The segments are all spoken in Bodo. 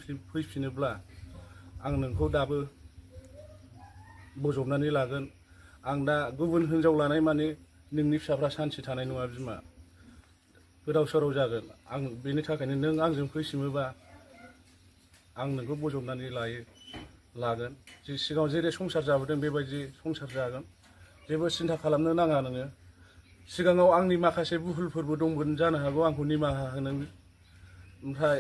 फैफिनोब्ला आं नोंखौ दाबो बजबनानै लागोन। आं दा गुबुन हिनजाव लानाय माने नोंनि फिसाफ्रा सान्थि थानाय नङा बिमा, गोदाव सोराव जागोन। आं बेनि थाखायनो नों आंजों फैफिनोबा आं नोंखौ बजबनानै लागोन। सिगाङाव जेरै संसार जाबोदों बेबायदि संसार जागोन। जेबो सिन्था खालामनो नाङा नोङो। सिगाङाव आंनि माखासे भुलफोरबो दंमोन जानो हागौ, आंखौ निमाहा हो नों। ओमफ्राय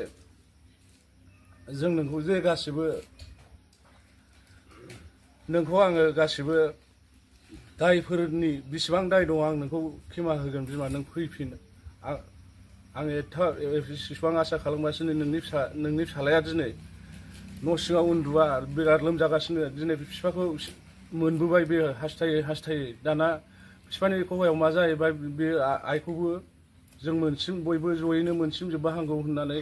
जों नोंखौ जे गासिबो नोंखौ आङो गासिबो दायफोरनि बेसेबां दाय दं आं नोंखौ क्षमा होगोन बिमा। नों फैफिन। आं एसेबां आसा खालामगासिनो नोंनि फिसालाया दिनै न' सिङाव उन्दुआ, बिराद लोमजागासिनो। दिनै बिफाखौ मोनबोबाय बे हास्थायै दाना बिफानि खहायाव मा जाहैबाय, बे आइखौबो जों बयबो जयैनो मोनसिनजोबबा हामगौ होननानै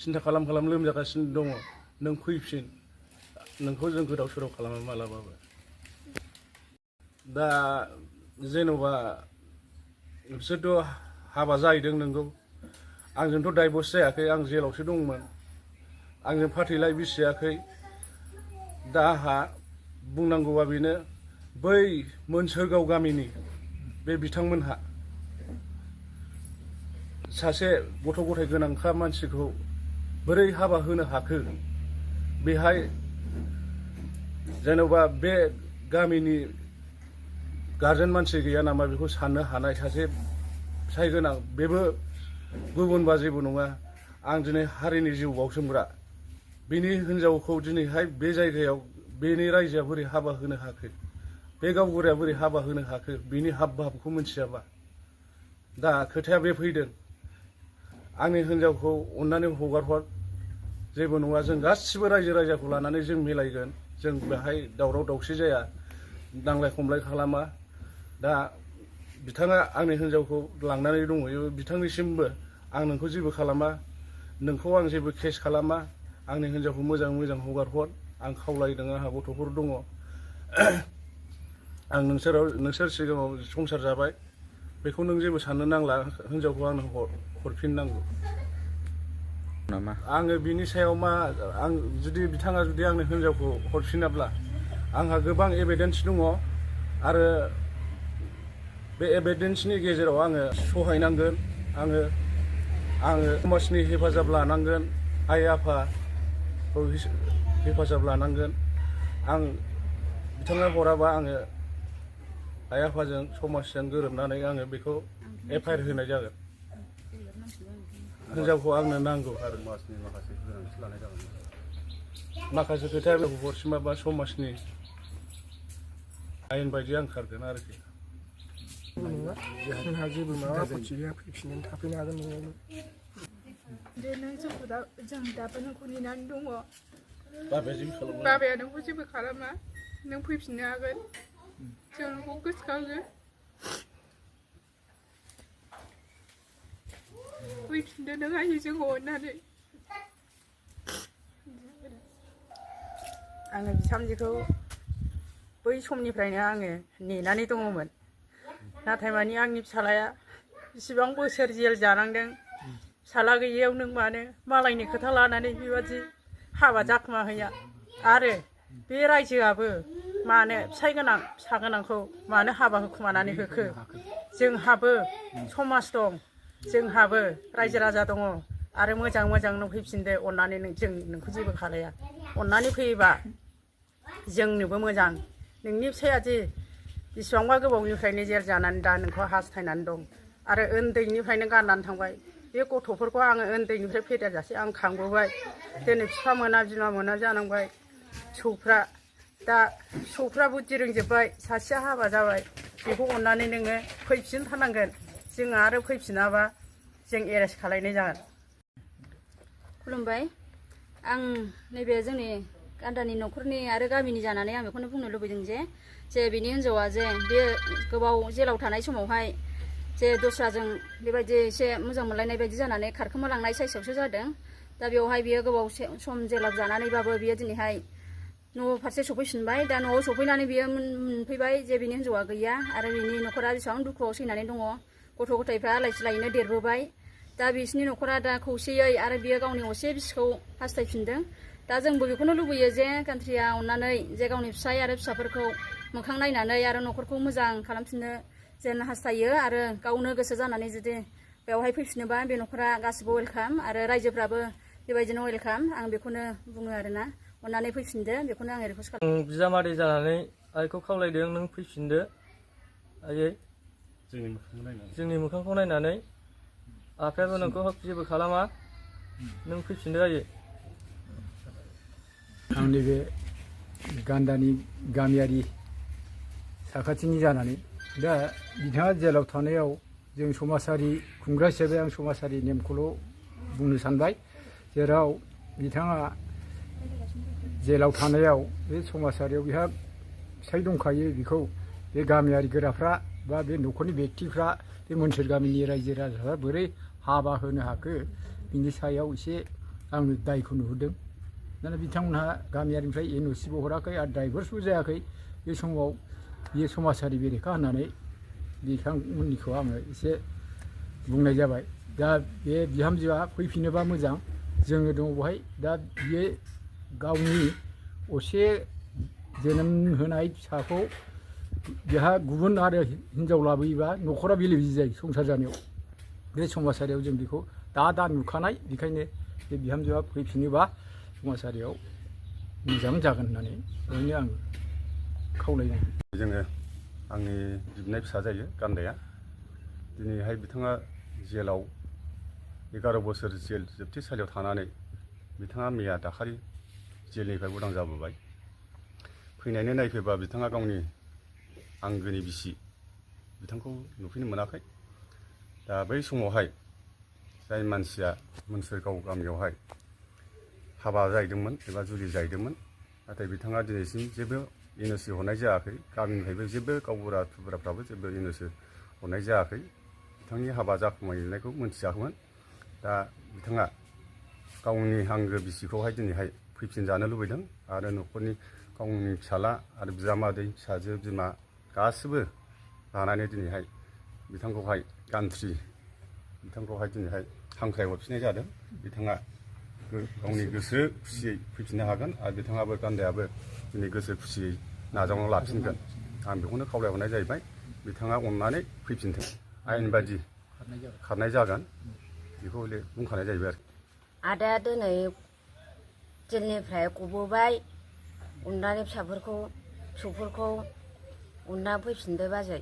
सिन्था खालाम लोमजागासिनो दङ। नों फैफिन, नोंखौ जों गोदाव सोराव खालामा मालाबाबो। दा जेन'बा बिसोरथ' हाबा जाहैदों नोंगौ, आंजोंथ' डाइभर्स जायाखै, आं जेलावसो दंमोन। आंजों फाथैलाइ बिसियाखै। दा आंहा बुंनांगौआ बेनो, बै मोनसोरगाव गामिनि बे बिथांमोनहा सासे गथ' गथाय गोनांखा मानसिखौ बोरै हाबा होनो हाखो? बेहाय जेन'बा बे गामिनि गारजेन मानसि गैया नामा बेखौ साननो हानाय सासे फिसाइ गोनां? बेबो गुबुनबा जेबो नङा, आं दिनै हारिनि जिउ बाउसोमग्रा। बिनि हिनजावखौ दिनैहाय बे जायगायाव बेनि रायजोआ बोरै हाबा होनो हाखो? बे गावबुराया बोरै हाबा होनो हाखो? बिनि हाब भाबखौ मिथियाबा। दा खोथाया बे फैदों, आंनि हिनजावखौ अननानै हगार हर, जेबो नङा। जों गासिबो रायजो राजाखौ लानानै जों मिलायगोन। जों बेहाय दावराव दावसि जाया, नांलाय खमलाय खालामा। दा बिथाङा आंनि हिनजावखौ लांनानै दंहैयो। बिथांनिसिमबो आं नोंखौ जेबो खालामा, नोंखौ आं जेबो केस खालामा, आंनि हिनजावखौ मोजां हगार हर, आं खावलायदों। आंहा गथ'फोर दङ। आं नोंसोर सिगाङाव संसार जाबाय, बेखौ नों जेबो साननो नांला। हिनजावखौ आंनो हरफिननांगौ नामा? आङो बिनि सायाव मा, बिथाङा जुदि आंनो हिनजावखौ हरफिनाब्ला आंहा गोबां एभिडेन्स दङ, आरो बे एभिडेन्सनि गेजेराव आङो सहायनांगोन। आङो समाजनि हेफाजाब लानांगोन, आइ आफाखौ हेफाजाब लानांगोन। आं बिथाङा हराबा आङो आइ आफाजों समाजजों गोरोबनानै आङो बेखौ एफआइआर होनाय जागोन। हिनजावखौ आंनो नांगौ आरो समाजनि माखासे गोनांथि लानाय जागोन। माखासे खोथाया बेखौ हरसिमाबा समाजनि आयेन बायदि आं खारगोन आरोखि। जोंहा जेबो माबा आपत्ति गैया, फैफिननानै थाफैनो हागोन न'आवनो। दे नों जों दाबो नोंखौ नेनानै दङ। बाबाया बाबाया नोंखौ जेबो खालामा, नों फैफिननो हागोन। जों नोंखौ गोसोखाङो। फैफिनदो नों आइजो जोंखौ अननानै। आङो बिहामजोखौ बै समनिफ्रायनो आङो नेनानै दङमोन। नाथाय मानि आंनि फिसालाया बेसेबां बोसोर जेल जानांदों। फिसाला गैयैयाव नों मानो मालायनि खोथा लानानै बेबादि हाबा जाखोमा हैया? आरो बे रायजोआबो मानो फिसाइ गोनां फिसा गोनांखौ मानो हाबा होखुमानानै होखो? जोंहाबो समाज दं, जोंहाबो रायजो राजा दङ। आरो मोजां नों फैफिनदो अननानै। जों नोंखौ जेबो खालाया। अननानै फैयोबा जोंनोबो मोजां। नोंनि फिसाया दि बेसेबांबा गोबावनिफ्रायनो जेल जानानै दा नोंखौ हास्थायनानै दं, आरो उन्दैनिफ्रायनो गारनानै थांबाय। बे गथ'फोरखौ आङो उन्दैनिफ्राय फेदेरजासे आं खांबोबाय। दिनै बिफा मोना बिमा मोना जानांबाय। फिसौफ्रा बुद्धि रोंजोब्बाय, सासेया हाबा जाबाय। बेखौ अननानै नोङो फैफिनथारनांगोन। जोङो आरो फैफिनाबा जों एरेस्ट खालायनाय जागोन। खुलुमबाय। आं नैबे जोंनि गान्दानि न'खरनि आरो गामिनि जानानै आं बेखौनो बुंनो लुबैदों जे बिनि हिन्जावा जे बे गोबाव जेलाव थानाय समावहाय जे दस्राजों बेबायदि एसे मोजां मोनलायनाय बायदि जानानै खारखोमालांनाय साइसआवसो जादों। दा बेवहाय बियो गोबाव सम जेलाव जानानैबाबो बियो दिनैहाय न' फारसे सफैफिनबाय। दा न'आव सफैनानै बियो मोनफैबाय जे बिनि हिन्जावा गैया, आरो बिनि न'खरा बेसेबां दुखुआव सैनानै दङ। गथ' गथायफ्रा आलाय सिलायैनो देरबोबाय। दा बिसिनि न'खरा दा खौसेयै आरो बियो गावनि असे बिसिखौ हास्थायफिनदों। दा जोंबो बेखौनो लुबैयो जे कान्ट्रिया अननानै जे गावनि फिसाय आरो फिसाफोरखौ मोखां नायनानै आरो न'खरखौ मोजां खालामफिननो जेन हास्थायो आरो गावनो गोसो जानानै जुदि बेवहाय फैफिनोबा बे न'खरा गासिबो वेलकाम आरो रायजोफ्राबो बेबायदिनो वेलकाम। आं बेखौनो बुङो आरोना, अननानै फैफिनदो, बेखौनो आं रिकुवेस्ट खालामो। आं बिजामादै जानानै आइखौ खावलायदों नों फैफिनदो आइयै, जोंनि मोखांखौ नायनानै आफायाबो नोंखौ जेबो खालामा, नों फैफिनदो आइयै। आंनि बे गान्दानि गामियारि साखाथिनि जानानै दा बिथाङा जेलाव थानायाव जों समाजारि खुंग्रा हिसाबै आं समाजारि नेमखौल' बुंनो सानबाय, जेराव बिथाङा जेलाव थानायाव बे समाजारियाव बिहा फिसाय दंखायो, बेखौ बे गामियारि गोराफ्रा बा बे न'खरनि बेक्तिफ्रा बे मोनसोर गामिनि रायजो राजाफ्रा बोरै हाबा होनो हाखो बिनि सायाव एसे आङो दायखौ नुहुरदों। दाना बिथांमोनहा गामियारिनिफ्राय NOCबो हराखै आरो डाइभर्सबो जायाखै। बे समाव बियो समाजारि बेरेखा होननानै बिथांमोननिखौ आङो एसे बुंनाय जाबाय। दा बे बिहामजोआ फैफिनोबा मोजां, जोङो दङ बेवहाय। दा बियो गावनि असे जोनोम होनाय फिसाखौ बेहा गुबुन आरो हिनजाव लाबोयोबा न'खरा बेले बेजे जायो संसार जानायाव। बे समाजारियाव जों बेखौ दा नुखानाय, बेखायनो बे बिहामजोआ फैफिनोबा समाजारियाव मोजां जागोन होननानै बेवहायनो आं खावलायनाय। जोङो आंनि बिबनाय फिसा जायो गान्दाया। दिनैहाय बिथाङा जेलाव 11 बोसोर जेल जोबथेसालियाव थानानै बिथाङा मैया दाखालि जेलनिफ्राय उदां जाबोबाय। फैनायनि नायफैबा बिथाङा गावनि आंगोनि बिसि बिथांखौ नुफैनो मोनाखै। दा बै समावहाय जाय मानसिया मोनसोरगाव गामियावहाय हाबा जाहैदोंमोन एबा जुलि जाहैदोंमोन, नाथाय बिथाङा दिनैसिम जेबो NOC हरनाय जायाखै। गामिनिफ्रायबो जेबो गावबुरा थुबुराफ्राबो जेबो NOC हरनाय जायाखै। बिथांनि हाबा जाखुमाहैनायखौ मोनथियाखैमोन। दा बिथाङा गावनि आंगो बिसिखौहाय दिनैहाय फैफिनजानो लुबैदों आरो न'खरनि गावनि फिसाला आरो बिजामादै फिसाजो बिमा गासिबो लानानै दिनैहाय बिथांखौहाय बिथांखौहाय दिनैहाय हांख्रायहरफिननाय जादों। बिथाङा गावनि गोसो खुसियै फैफिननो हागोन आरो बिथाङाबो गान्दायाबो दिनै गोसो खुसियै नाजावना लाफिनगोन। आं बेखौनो खावलायहरनाय जाहैबाय, बिथाङा अननानै फैफिनथों, आयेन बायदि खारनाय जागोन, बेखौ बुंखानाय जाहैबाय आरो। आदाया दिनै जेलनिफ्राय गबोबाय, अननानै फिसाफोरखौ फिसौफोरखौ अनना फैफिनदो बाजै।